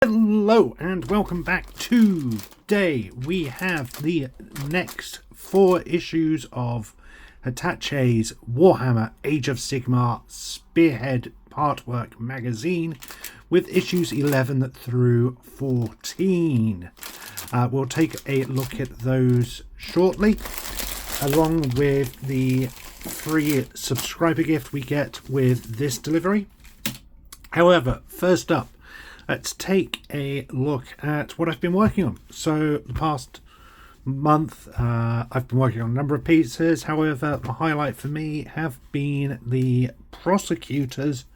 Hello and welcome back. Today we have the next 4 issues of Hitachi's Warhammer Age of Sigmar Spearhead Partwork magazine with issues 11 through 14. We'll take a look at those shortly, along with the free subscriber gift we get with this delivery. However, first up, let's take a look at what I've been working on. So the past month, I've been working on a number of pieces. However, the highlight for me have been the prosecutors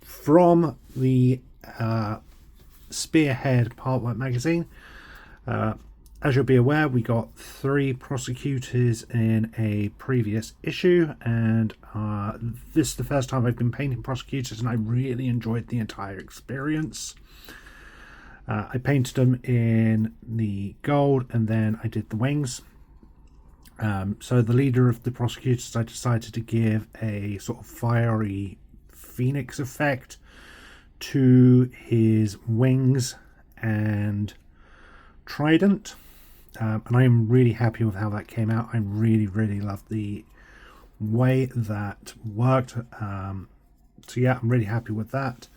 from the Spearhead Partwork magazine. As you'll be aware, we got 3 prosecutors in a previous issue, and this is the first time I've been painting prosecutors, and I really enjoyed the entire experience. I painted them in the gold, and then I did the wings. So the leader of the prosecutors, I decided to give a sort of fiery phoenix effect to his wings and trident. And I am really happy with how that came out. I really loved the way that worked. So yeah, I'm really happy with that.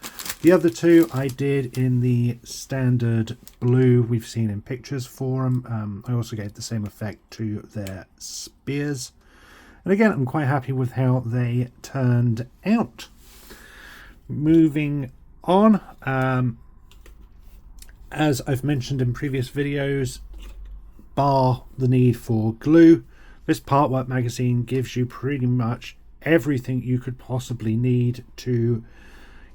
The other 2 I did in the standard blue we've seen in pictures for them. I also gave the same effect to their spears. And again, I'm quite happy with how they turned out. Moving on, as I've mentioned in previous videos, bar the need for glue, this Partwork magazine gives you pretty much everything you could possibly need to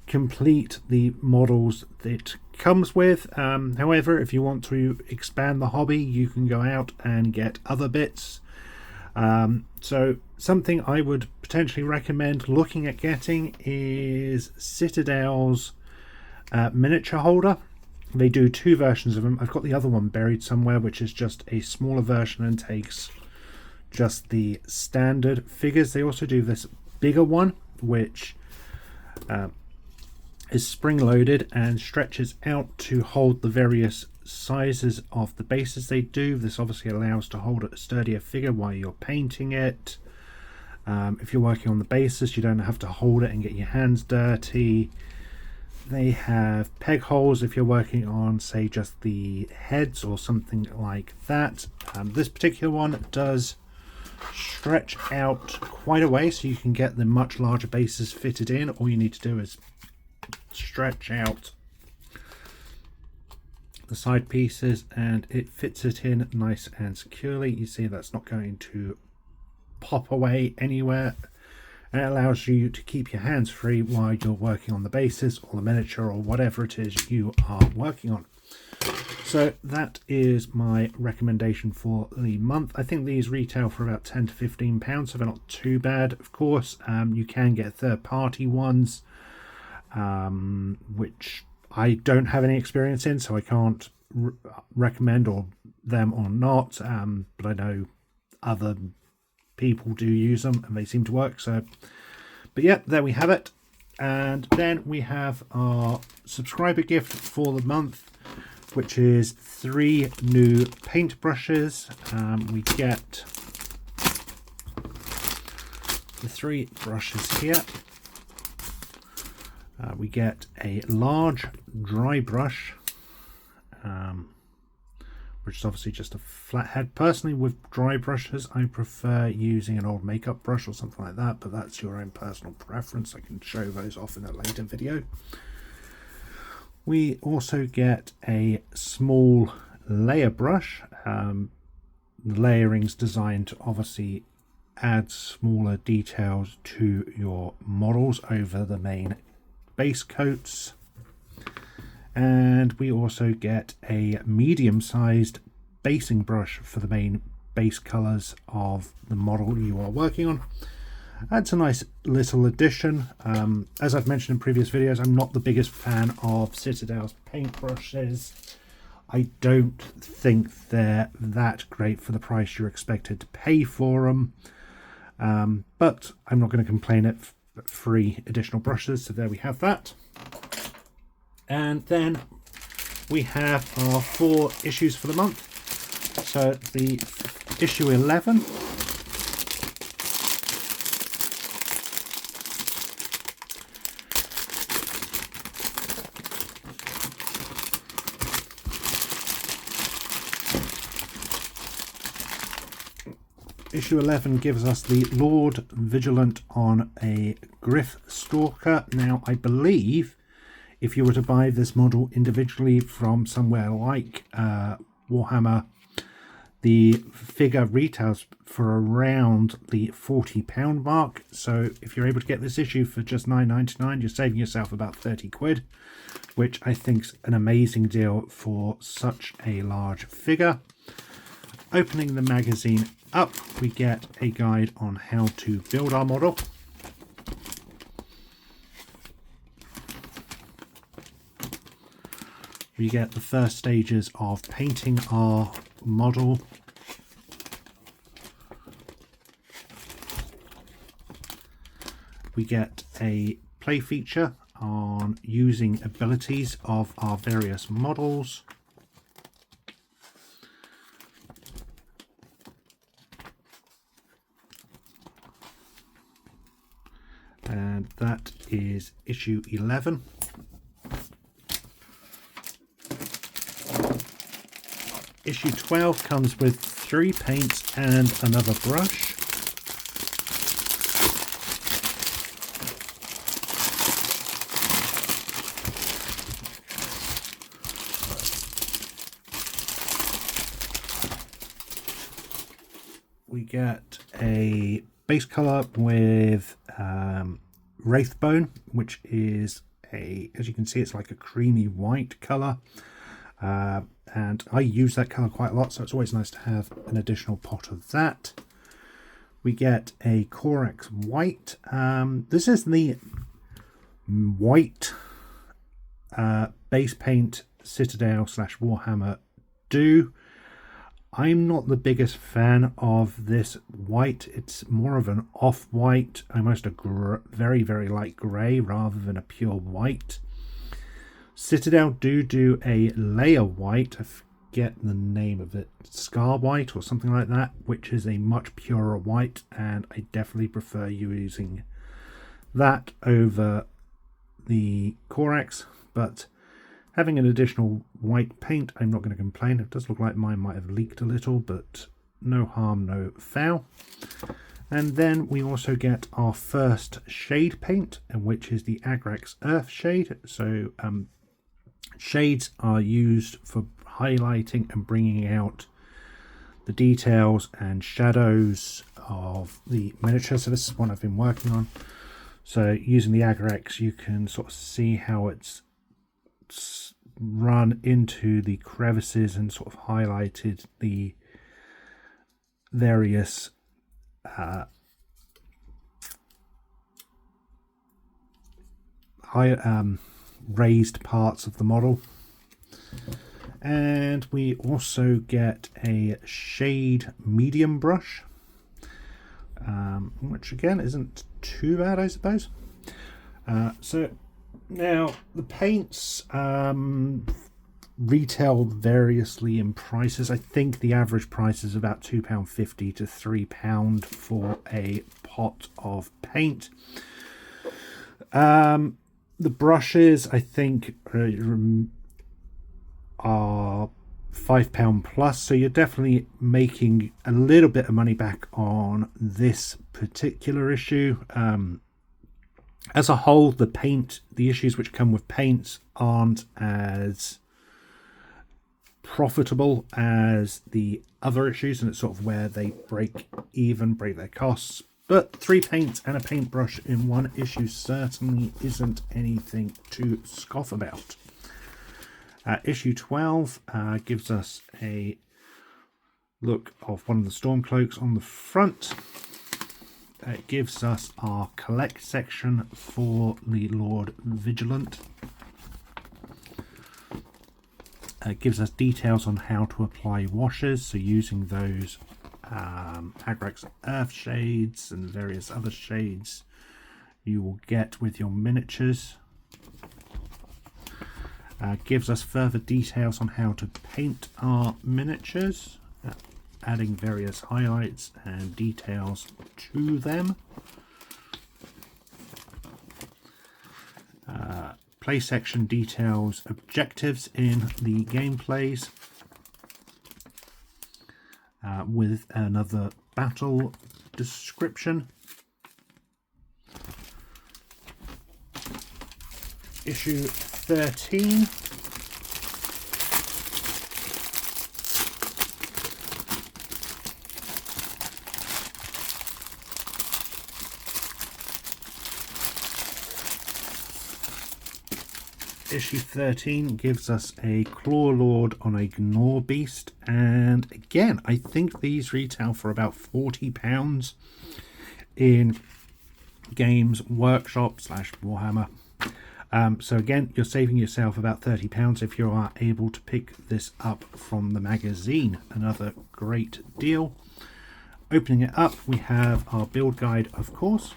complete the models that it comes with. However, if you want to expand the hobby, you can go out and get other bits. So something I would potentially recommend looking at getting is Citadel's miniature holder. They do 2 versions of them. I've got the other one buried somewhere, which is just a smaller version and takes just the standard figures. They also do this bigger one, which is spring-loaded and stretches out to hold the various sizes of the bases they do. This obviously allows to hold a sturdier figure while you're painting it. If you're working on the bases, you don't have to hold it and get your hands dirty. They have peg holes if you're working on, say, just the heads or something like that. This particular one does stretch out quite a way, so you can get the much larger bases fitted in. All you need to do is stretch out the side pieces and it fits it in nice and securely. You see that's not going to pop away anywhere, and it allows you to keep your hands free while you're working on the bases or the miniature or whatever it is you are working on. So that is my recommendation for the month. I think these retail for about £10 to £15, so they're not too bad. Of course, you can get third-party ones, which I don't have any experience in, so I can't recommend them or not. But I know other people do use them and they seem to work. So, but yeah, there we have it. And then we have our subscriber gift for the month, which is 3 new paint brushes. We get the 3 brushes here. We get a large dry brush, which is obviously just a flat head. Personally, with dry brushes, I prefer using an old makeup brush or something like that, but that's your own personal preference. I can show those off in a later video. We also get a small layer brush. The layering's designed to obviously add smaller details to your models over the main base coats. And we also get a medium-sized basing brush for the main base colors of the model you are working on. That's a nice little addition. As I've mentioned in previous videos, I'm not the biggest fan of Citadel's paintbrushes. I don't think they're that great for the price you're expected to pay for them. But I'm not going to complain at free additional brushes, so there we have that. And then we have our 4 issues for the month. So the issue 11. Issue 11 gives us the Lord Vigilant on a Griff Stalker. Now, I believe if you were to buy this model individually from somewhere like Warhammer, the figure retails for around the £40 mark. So if you're able to get this issue for just £9.99, you're saving yourself about 30 quid, which I think's an amazing deal for such a large figure. Opening the magazine up, we get a guide on how to build our model. We get the first stages of painting our model. We get a play feature on using abilities of our various models. And that is issue 11. Issue 12 comes with 3 paints and another brush. We get a base colour with Wraithbone, which is as you can see, it's like a creamy white colour. And I use that colour quite a lot, so it's always nice to have an additional pot of that. We get a Corax White. This is the white base paint Citadel / Warhammer do. I'm not the biggest fan of this white. It's more of an off-white, almost a very, very light grey rather than a pure white. Citadel do a layer white. I forget the name of it. Scar white or something like that, which is a much purer white, and I definitely prefer using that over the Corax. But having an additional white paint, I'm not going to complain. It does look like mine might have leaked a little, but no harm, no foul. And then we also get our first shade paint, which is the Agrax Earth Shade. So shades are used for highlighting and bringing out the details and shadows of the miniature. So this is one I've been working on. So using the Agrax, you can sort of see how it's run into the crevices and sort of highlighted the various raised parts of the model. And we also get a shade medium brush, which again isn't too bad, I suppose. So now the paints retail variously in prices. I think the average price is about £2.50 to £3 for a pot of paint. The brushes, I think, are £5 plus, so you're definitely making a little bit of money back on this particular issue. As a whole, the issues which come with paints aren't as profitable as the other issues, and it's sort of where they break their costs. But 3 paints and a paintbrush in one issue certainly isn't anything to scoff about. Issue 12 gives us a look of one of the Stormcloaks on the front. It gives us our collect section for the Lord Vigilant. It gives us details on how to apply washes, so using those Agrax Earth shades and various other shades you will get with your miniatures. Gives us further details on how to paint our miniatures, adding various highlights and details to them. Play section details objectives in the gameplays, with another battle description. Issue 13. Issue 13 gives us a Claw Lord on a Gnaw Beast, and again, I think these retail for about £40 in Games Workshop / Warhammer. So again, you're saving yourself about £30 if you are able to pick this up from the magazine. Another great deal. Opening it up, we have our build guide, of course.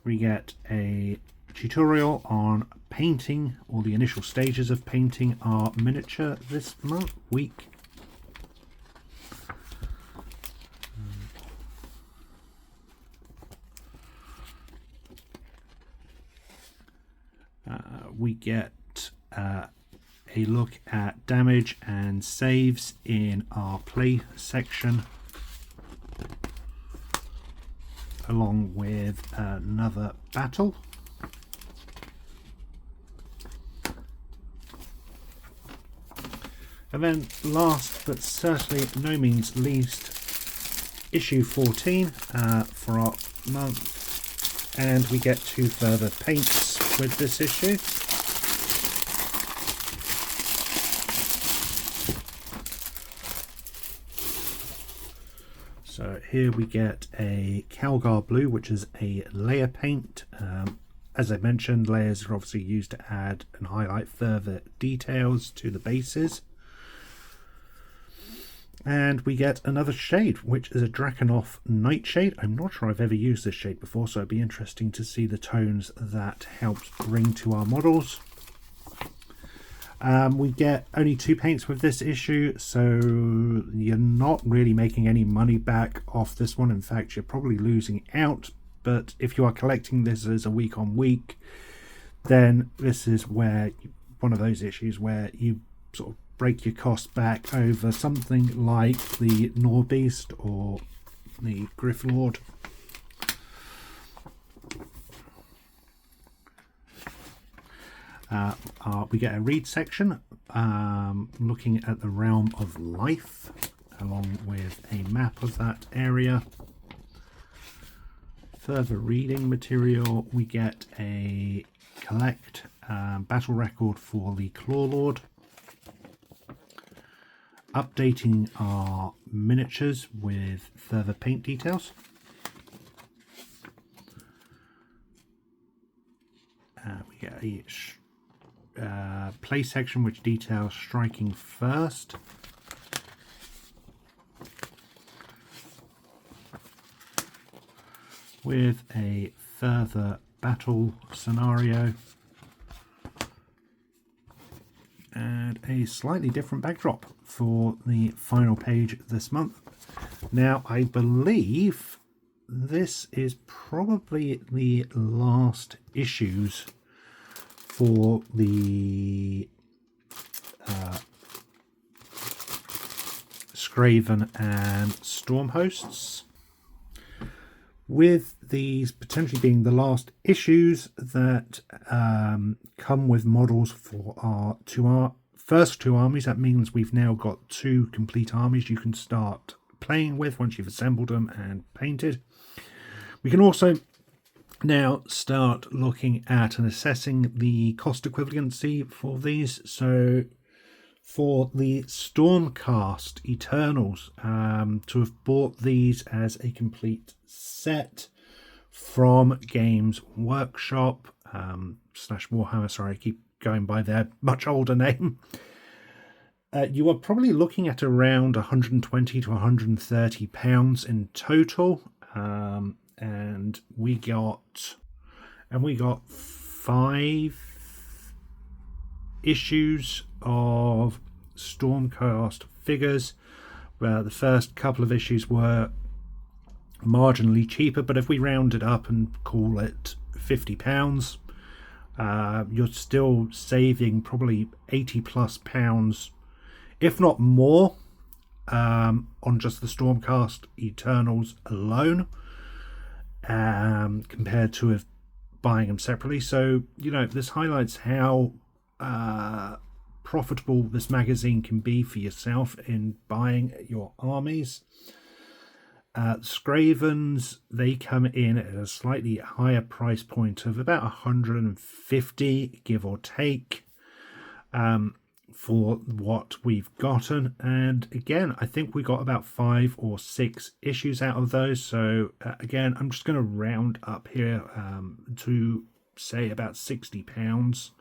We get a tutorial on painting, or the initial stages of painting our miniature this week. We get a look at damage and saves in our play section, along with another battle. And then last but certainly no means least, issue 14 for our month, and we get 2 further paints with this issue. So here we get a Calgar Blue, which is a layer paint. As I mentioned, layers are obviously used to add and highlight further details to the bases. And we get another shade, which is a Drakenhof Nightshade. I'm not sure I've ever used this shade before, so it'd be interesting to see the tones that helps bring to our models. We get only 2 paints with this issue, so you're not really making any money back off this one. In fact, you're probably losing out. But if you are collecting this as a week on week, then this is where one of those issues where you sort of break your costs back over something like the Norbeast or the Grifflord. We get a read section looking at the realm of life, along with a map of that area. Further reading material, we get a collect battle record for the Claw Lord, updating our miniatures with further paint details. We get a play section which details striking first. With a further battle scenario and a slightly different backdrop for the final page this month. Now, I believe this is probably the last issues for the Scraven and Storm hosts, with these potentially being the last issues that come with models for our first 2 armies. That means we've now got 2 complete armies you can start playing with once you've assembled them and painted. We can also now start looking at and assessing the cost equivalency for these. So for the Stormcast Eternals, to have bought these as a complete set from Games Workshop / Warhammer, sorry, I keep going by their much older name, you are probably looking at around £120 to £130 in total. And we got 5 issues of Stormcast figures, where the first couple of issues were marginally cheaper, but if we round it up and call it £50, you're still saving probably £80+ if not more, on just the Stormcast Eternals alone, compared to buying them separately. So, you know, this highlights how profitable this magazine can be for yourself in buying your armies. Skravens, they come in at a slightly higher price point of about 150, give or take, for what we've gotten. And again, I think we got about 5 or 6 issues out of those. So again, I'm just going to round up here to say about £60.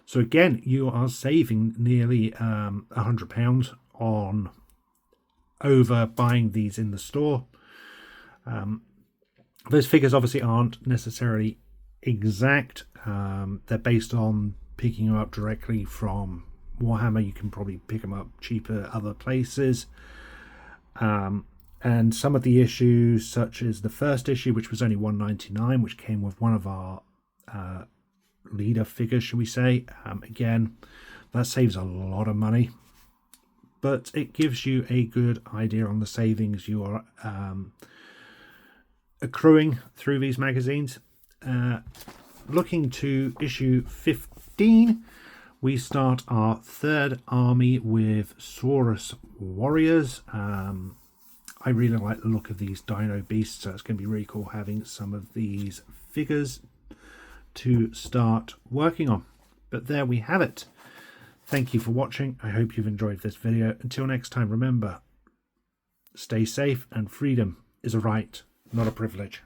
So again, you are saving nearly £100 on over buying these in the store. Those figures obviously aren't necessarily exact. They're based on picking them up directly from Warhammer. You can probably pick them up cheaper other places. And some of the issues, such as the first issue, which was only $1.99, which came with one of our leader figures, should we say, again, that saves a lot of money, but it gives you a good idea on the savings you are accruing through these magazines. Looking to issue 15, we start our third army with Saurus Warriors. I really like the look of these dino beasts, so it's going to be really cool having some of these figures to start working on. But there we have it. Thank you for watching. I hope you've enjoyed this video. Until next time, remember, stay safe, and freedom is a right, not a privilege.